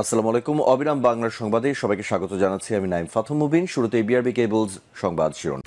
আসসালামু আলাইকুম। অবিরাম বাংলার সংবাদে সবাইকে স্বাগত জানাচ্ছি। আমি নাইম ফাথুম মুবিন। শুরুতে বিআরবি কেবলস সংবাদ শিরোনাম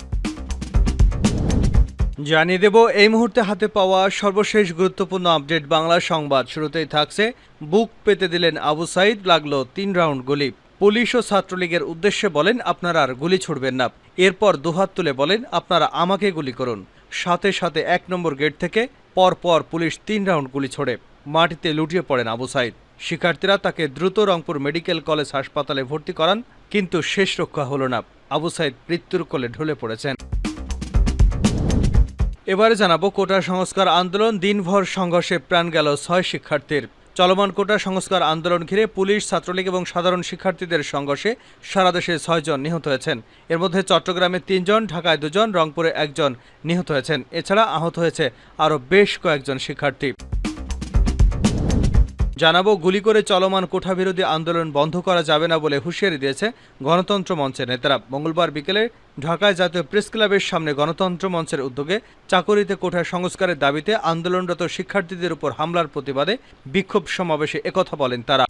জানিয়ে দেব এই মুহূর্তে হাতে পাওয়া সর্বশেষ গুরুত্বপূর্ণ আপডেট বাংলা সংবাদ। শুরুতেই থাকছে, বুক পেতে দিলেন আবু সাইদ, লাগলো 3 রাউন্ড গুলি। পুলিশ ও ছাত্রলীগের উদ্দেশ্যে বলেন, আপনারা আর গুলি ছুড়বেন না। এরপর দুহাত তুলে বলেন, আপনারা আমাকে গুলি করুন। সাথে সাথে 1 নম্বর গেট থেকে পরপর পুলিশ 3 রাউন্ড গুলি ছোড়ে মাটিতে লুটিয়ে পড়েন আবু সাইদ। শিক্ষার্থীরা তাকে দ্রুত রংপুর মেডিকেল কলেজ হাসপাতালে ভর্তি করান, কিন্তু শেষ রক্ষা হলো না। আবু সাইদ মৃত্যুর কোলে ঢলে পড়েছেন। এবারে জানাবো, কোটা সংস্কার আন্দোলন, দিনভর সংঘর্ষে প্রাণ গেল 6 শিক্ষার্থীর। চলমান কোটা সংস্কার আন্দোলন ঘিরে পুলিশ, ছাত্রলীগ এবং সাধারণ শিক্ষার্থীদের সংঘর্ষে সারা দেশে 6 জন নিহত হয়েছেন। এর মধ্যে চট্টগ্রামে 3 জন, ঢাকায় 2 জন, রংপুরে 1 জন নিহত হয়েছেন। এছাড়া আহত হয়েছে আরও বেশ কয়েকজন শিক্ষার্থী। জানাবো, গুলি করে চলমান কোঠাবিরোধী আন্দোলন বন্ধ করা যাবে না বলে হুঁশিয়ারি দিয়েছে গণতন্ত্র মঞ্চের নেতারা। মঙ্গলবার বিকেলে ঢাকায় জাতীয় প্রেস ক্লাবের সামনে গণতন্ত্র মঞ্চের উদ্যোগে চাকুরিতে কোঠা সংস্কারের দাবিতে আন্দোলনরত শিক্ষার্থীদের উপর হামলার প্রতিবাদে বিক্ষোভ সমাবেশে একথা বলেন তারা।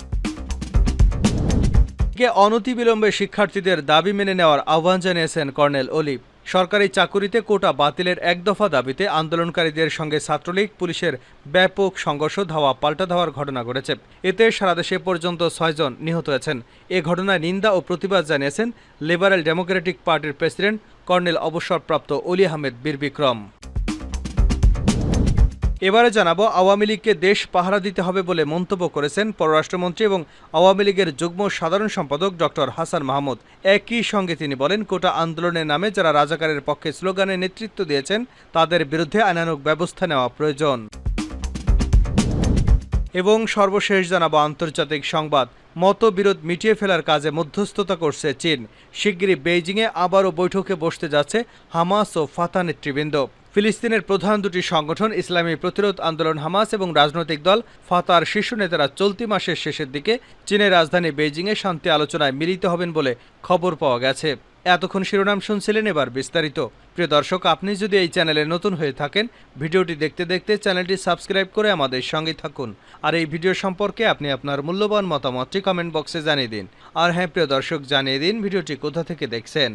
অনতিবিলম্বে শিক্ষার্থীদের দাবি মেনে নেওয়ার আহ্বান জানিয়েছেন কর্নেল অলি। সরকারি চাকুরিতে কোটা বাতিলের 1 দফা দাবিতে আন্দোলনকারীদের সঙ্গে ছাত্রলীগ পুলিশের ব্যাপক সংঘর্ষ, ধাওয়া পাল্টা ধাওয়ার ঘটনা ঘটেছে। এতে সারা দেশে পর্যন্ত 6 জন নিহত হয়েছেন। এ ঘটনায় নিন্দা ও প্রতিবাদ জানিয়েছেন লিবারেল ডেমোক্রেটিক পার্টির প্রেসিডেন্ট কর্নেল অবসরপ্রাপ্ত অলি আহমেদ বীর বিক্রম। এবারে জানাবো, আওয়ামী লীগকে দেশ পাহারা দিতে হবে বলে মন্তব্য করেছেন পররাষ্ট্রমন্ত্রী এবং আওয়ামী লীগের যুগ্ম সাধারণ সম্পাদক ডক্টর হাসান মাহমুদ। একই সঙ্গে তিনি বলেন, কোটা আন্দোলনের নামে যারা রাজাকারের পক্ষে স্লোগানে নেতৃত্ব দিয়েছেন তাদের বিরুদ্ধে আইনানুগ ব্যবস্থা নেওয়া প্রয়োজন। এবং সর্বশেষ জানাবো আন্তর্জাতিক সংবাদ, মতবিরোধ মিটিয়ে ফেলার কাজে মধ্যস্থতা করছে চীন। শিগগিরই বেইজিংয়ে আবারও বৈঠকে বসতে যাচ্ছে হামাস ও ফাতাহ নেতৃবৃন্দ। ফিলিস্তিনের প্রধান দুটি সংগঠন ইসলামী প্রতিরোধ আন্দোলন হামাস এবং রাজনৈতিক দল ফাতাহর শীর্ষ নেতারা চলতি মাসের শেষের দিকে চীনের রাজধানী বেইজিংয়ে শান্তি আলোচনায় মিলিত হবেন বলে খবর পাওয়া গেছে। এতক্ষণ শিরোনাম শুনছিলেন, এবার বিস্তারিত। প্রিয় দর্শক, আপনি যদি এই চ্যানেলে নতুন হয়ে থাকেন, ভিডিওটি দেখতে দেখতে চ্যানেলটি সাবস্ক্রাইব করে আমাদের সঙ্গে থাকুন। আর এই ভিডিও সম্পর্কে আপনি আপনার মূল্যবান মতামতটি কমেন্ট বক্সে জানিয়ে দিন। আর হ্যাঁ প্রিয় দর্শক, জানিয়ে দিন ভিডিওটি কোথা থেকে দেখছেন।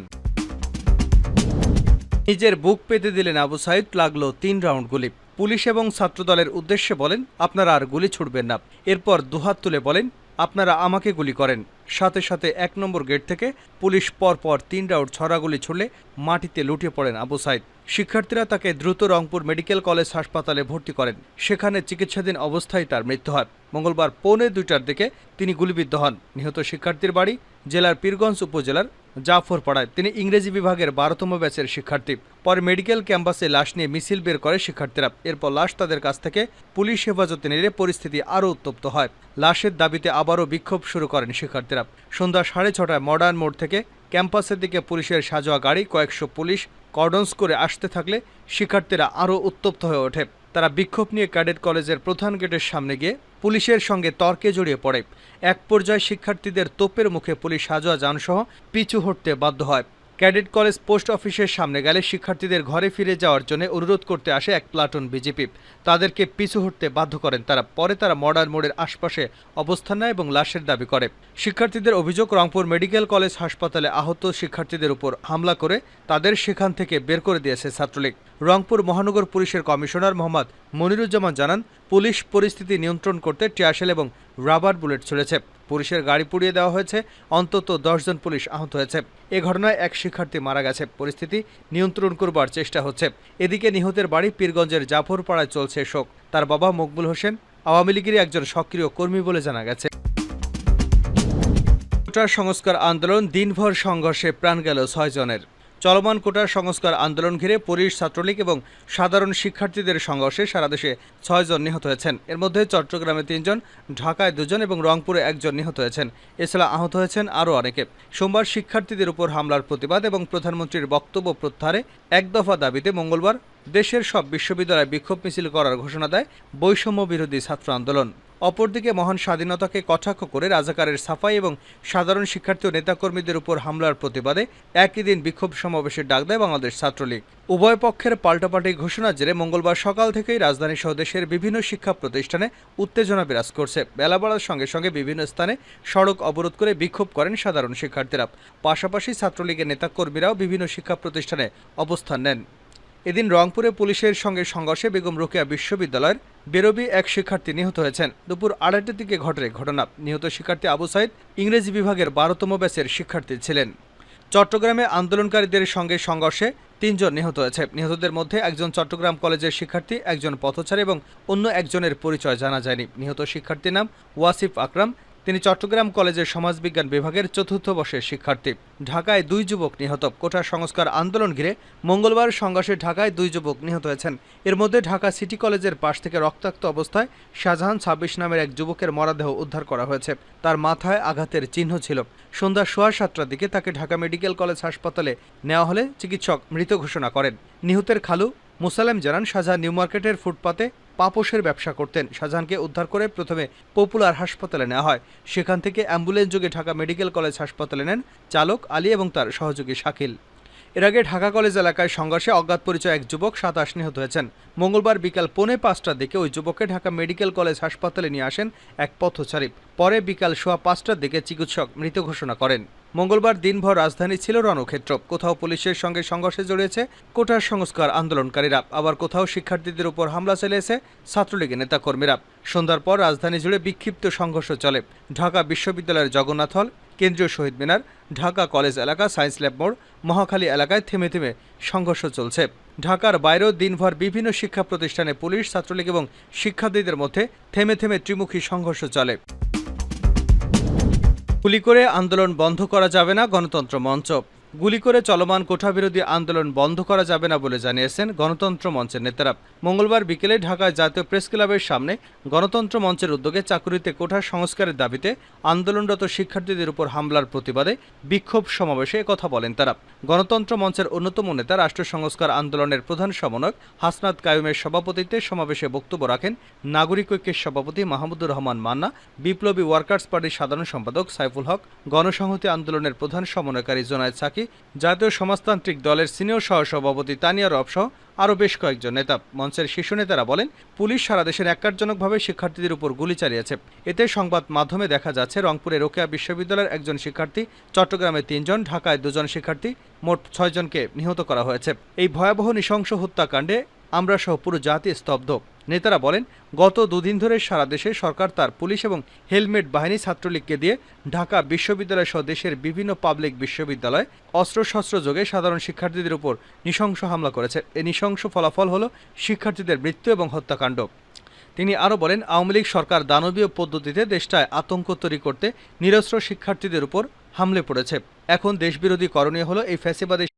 নিজের বুক পেতে দিলেন আবু সাইদ, লাগলো 3 রাউন্ড গুলি। পুলিশ এবং ছাত্রদলের উদ্দেশ্যে বলেন, আপনারা আর গুলি ছুড়বেন না। এরপর দুহাত তুলে বলেন, আপনারা আমাকে গুলি করেন। সাথে সাথে 1 নম্বর গেট থেকে পুলিশ পরপর 3 রাউন্ড ছড়াগুলি ছুড়লে মাটিতে লুটিয়ে পড়েন আবু সাইদ। শিক্ষার্থীরা তাকে দ্রুত রংপুর মেডিকেল কলেজ হাসপাতালে ভর্তি করেন। সেখানে চিকিৎসাধীন অবস্থায় তার মৃত্যু হয়। মঙ্গলবার পৌনে 2টার দিকে তিনি গুলিবিদ্ধ হন। নিহত শিক্ষার্থীর বাড়ি জেলার পীরগঞ্জ উপজেলার জাফরপাড়ায়। তিনি ইংরেজি বিভাগের 12তম ব্যাচের শিক্ষার্থী। পরে মেডিকেল ক্যাম্পাসে লাশ নিয়ে মিছিল বের করে শিক্ষার্থীরা। এরপর লাশ তাদের কাছ থেকে পুলিশ হেফাজতে নিলে পরিস্থিতি আরও উত্তপ্ত হয়। লাশের দাবিতে আবারও বিক্ষোভ শুরু করেন শিক্ষার্থীরা। সন্ধ্যা 6:30টায় মডার্ন মোড় থেকে ক্যাম্পাসের দিকে পুলিশের সাজোয়া গাড়ি কয়েকশো পুলিশ কর্ডন্স করে আসতে থাকলে শিক্ষার্থীরা আরও উত্তপ্ত হয়ে ওঠে। তারা বিক্ষোভ নিয়ে ক্যাডেট কলেজের প্রধান গেটের সামনে গিয়ে পুলিশের সঙ্গে তর্কে জড়িয়ে পড়ে। এক পর্যায়ে শিক্ষার্থীদের তোপের মুখে পুলিশ সাজোয়া যানসহ পিছু হটতে বাধ্য হয়। ক্যাডেট কলেজ পোস্ট অফিসের সামনে গেলে শিক্ষার্থীদের ঘরে ফিরে যাওয়ার জন্য অনুরোধ করতে আসে এক প্লাটুন বিজেপি। তাদেরকে পিছু হটতে বাধ্য করেন তারা। পরে তারা মডার্ন মোড়ের আশপাশে অবস্থান নেয় এবং লাশের দাবি করে। শিক্ষার্থীদের অভিযোগ, রংপুর মেডিকেল কলেজ হাসপাতালে আহত শিক্ষার্থীদের উপর হামলা করে তাদের সেখান থেকে বের করে দিয়েছে ছাত্রলীগ। রংপুর মহানগর পুলিশের কমিশনার মোহাম্মদ মনিরুজ্জামান জানান, পুলিশ পরিস্থিতি নিয়ন্ত্রণ করতে টিয়ারশেল এবং রাবার বুলেট ছুড়েছে। পুলিশের গাড়ি পুড়িয়ে দেওয়া হয়েছে। অন্তত 10 জন পুলিশ আহত হয়েছে। এ ঘটনায় এক শিক্ষার্থী মারা গেছে। পরিস্থিতি নিয়ন্ত্রণ করবার চেষ্টা হচ্ছে। এদিকে নিহতের বাড়ি পীরগঞ্জের জাফরপাড়ায় চলছে শোক। তার বাবা মকবুল হোসেন আওয়ামী লীগের একজন সক্রিয় কর্মী বলে জানা গেছে। কোটা সংস্কার আন্দোলন, দিনভর সংঘর্ষে প্রাণ গেল 6 জনের। চলমান কোটা সংস্কার আন্দোলন ঘিরে পুলিশ, ছাত্রলীগ এবং সাধারণ শিক্ষার্থীদের সংঘর্ষে সারা দেশে 6 জন নিহত হয়েছেন। এর মধ্যে চট্টগ্রামে 3 জন, ঢাকায় 2 জন এবং রংপুরে 1 জন নিহত হয়েছেন। এছাড়া আহত হয়েছেন আরও অনেকে। সোমবার শিক্ষার্থীদের উপর হামলার প্রতিবাদ এবং প্রধানমন্ত্রীর বক্তব্য প্রত্যাহারে 1 দফা দাবিতে মঙ্গলবার দেশের সব বিশ্ববিদ্যালয়ে বিক্ষোভ মিছিল করার ঘোষণা দেয় বৈষম্য বিরোধী ছাত্র আন্দোলন। অপরদিকে মহান স্বাধীনতাকে কটাক্ষ করে রাজাকারের সাফাই এবং সাধারণ শিক্ষার্থী ও নেতাকর্মীদের উপর হামলার প্রতিবাদে একই দিন বিক্ষোভ সমাবেশের ডাক দেয় বাংলাদেশ ছাত্রলীগ। উভয় পক্ষের পাল্টাপাল্টি ঘোষণার জেরে মঙ্গলবার সকাল থেকেই রাজধানী সহ দেশের বিভিন্ন শিক্ষা প্রতিষ্ঠানে উত্তেজনা বিরাজ করছে। বেলা বাড়ার সঙ্গে সঙ্গে বিভিন্ন স্থানে সড়ক অবরোধ করে বিক্ষোভ করেন সাধারণ শিক্ষার্থীরা। পাশাপাশি ছাত্রলীগের নেতাকর্মীরাও বিভিন্ন শিক্ষা প্রতিষ্ঠানে অবস্থান নেন। এদিন রংপুরে পুলিশের সঙ্গে সংঘর্ষে বেগম রোকেয়া বিশ্ববিদ্যালয়ের বেরোবি এক শিক্ষার্থী নিহত হয়েছেন। দুপুর 2:30টার দিকে ঘটে ঘটনা। নিহত শিক্ষার্থী আবু সাইদ ইংরেজি বিভাগের 12তম ব্যাচের শিক্ষার্থী ছিলেন। চট্টগ্রামে আন্দোলনকারীদের সঙ্গে সংঘর্ষে 3 জন নিহত হয়েছে। নিহতদের মধ্যে একজন চট্টগ্রাম কলেজের শিক্ষার্থী, একজন পথচারী এবং অন্য একজনের পরিচয় জানা যায়নি। নিহত শিক্ষার্থীর নাম ওয়াসিফ আকরাম। তিনি চট্টগ্রাম কলেজের সমাজবিজ্ঞান বিভাগের 4র্থ বর্ষের শিক্ষার্থী। ঢাকায় 2 যুবক নিহত। কোটা সংস্কার আন্দোলন ঘিরে মঙ্গলবার সংঘর্ষে ঢাকায় 2 যুবক নিহত হয়েছেন। এর মধ্যে ঢাকা সিটি কলেজের পাশ থেকে রক্তাক্ত অবস্থায় শাহজাহান 26 নামের এক যুবকের মরদেহ উদ্ধার করা হয়েছে। তার মাথায় আঘাতের চিহ্ন ছিল। সন্ধ্যা 7:15টার দিকে তাকে ঢাকা মেডিকেল কলেজ হাসপাতালে নেওয়া হলে চিকিৎসক মৃত ঘোষণা করেন। নিহতের খালু মুসালেম জানান, শাহজাহান নিউ মার্কেটের ফুটপাতে পাপোশের ব্যবসা করতেন। শাহজাহানকে উদ্ধার করে প্রথমে পপুলার হাসপাতালে নেওয়া হয়। সেখান থেকে অ্যাম্বুলেন্স যোগে ঢাকা মেডিকেল কলেজ হাসপাতালে নেন চালক আলী এবং তার সহযোগী শাকিল। এর আগে ঢাকা কলেজ এলাকায় সংঘর্ষে অজ্ঞাত পরিচয় এক যুবক 27 নিহত হয়েছেন। মঙ্গলবার বিকাল 4:45টার দিকে ওই যুবককে ঢাকা মেডিকেল কলেজ হাসপাতালে নিয়ে আসেন এক পথচারী। পরে বিকাল 5:15টার দিকে চিকিৎসক মৃত ঘোষণা করেন। মঙ্গলবার দিনভর রাজধানী ছিল রণক্ষেত্র। কোথাও পুলিশের সঙ্গে সংঘর্ষে জড়িয়েছে কোটার সংস্কার আন্দোলনকারীরা, আবার কোথাও শিক্ষার্থীদের উপর হামলা চালিয়েছে ছাত্রলীগের নেতাকর্মীরা। সন্ধ্যার পর রাজধানী জুড়ে বিক্ষিপ্ত সংঘর্ষ চলে। ঢাকা বিশ্ববিদ্যালয়ের জগন্নাথ হল, কেন্দ্রীয় শহীদ মিনার, ঢাকা কলেজ এলাকা, সায়েন্স ল্যাব মোড়, মহাখালী এলাকায় থেমে থেমে সংঘর্ষ চলছে। ঢাকার বাইরেও দিনভর বিভিন্ন শিক্ষা প্রতিষ্ঠানে পুলিশ, ছাত্রলীগ এবং শিক্ষার্থীদের মধ্যে থেমে থেমে ত্রিমুখী সংঘর্ষ চলে। গুলি করে আন্দোলন বন্ধ করা যাবে না, গণতন্ত্র মঞ্চ। গুলি করে চলমান কোটাবিরোধী আন্দোলন বন্ধ করা যাবে না বলে জানিয়েছেন গণতন্ত্র মঞ্চের নেতারা। মঙ্গলবার বিকেলে ঢাকায় জাতীয় প্রেস ক্লাবের সামনে গণতন্ত্র মঞ্চের উদ্যোগে চাকুরিতে কোটা সংস্কারের দাবিতে আন্দোলনরত শিক্ষার্থীদের উপর হামলার প্রতিবাদে বিক্ষোভ সমাবেশে একথা বলেন তারা। গণতন্ত্র মঞ্চের অন্যতম নেতা, রাষ্ট্র সংস্কার আন্দোলনের প্রধান সমন্বয়ক হাসনাত কায়ুমের সভাপতিত্বে সমাবেশে বক্তব্য রাখেন নাগরিক ঐক্যের সভাপতি মাহমুদুর রহমান মান্না, বিপ্লবী ওয়ার্কার্স পার্টির সাধারণ সম্পাদক সাইফুল হক, গণসংহতি আন্দোলনের প্রধান সমন্বয়কারী জোনায়েদ সাকি, জাতীয় সমাজতান্ত্রিক দলের সিনিয়র সহসভাপতি তানিয়া রব সহ আরও বেশ কয়েকজন নেতা। মঞ্চের শীর্ষ নেতারা বলেন, পুলিশ সারা দেশে ন্যাক্কারজনকভাবে শিক্ষার্থীদের উপর গুলি চালিয়েছে। এতে সংবাদ মাধ্যমে দেখা যাচ্ছে রংপুরে রোকেয়া বিশ্ববিদ্যালয়ের একজন শিক্ষার্থী, চট্টগ্রামে 3 জন, ঢাকায় 2 জন শিক্ষার্থী, মোট 6 জনকে নিহত করা হয়েছে। এই ভয়াবহ নৃশংস হত্যাকাণ্ডে আমরা সহ পুরো জাতি স্তব্ধ। নেতারা বলেন, গত 2 দিন ধরে সারা দেশে সরকার তার পুলিশ এবং হেলমেট বাহিনী ছাত্রলীগকে দিয়ে ঢাকা বিশ্ববিদ্যালয় সহ দেশের বিভিন্ন পাবলিক বিশ্ববিদ্যালয় অস্ত্রশস্ত্র যোগে সাধারণ শিক্ষার্থীদের উপর নৃশংস হামলা করেছে। এই নৃশংস ফলাফল হল শিক্ষার্থীদের মৃত্যু এবং হত্যাকাণ্ড। তিনি আরও বলেন, আওয়ামী লীগ সরকার দানবীয় পদ্ধতিতে দেশটায় আতঙ্ক তৈরি করতে নিরস্ত্র শিক্ষার্থীদের উপর হামলে পড়েছে। এখন দেশবিরোধী করণীয় হলো এই ফ্যাসিবাদী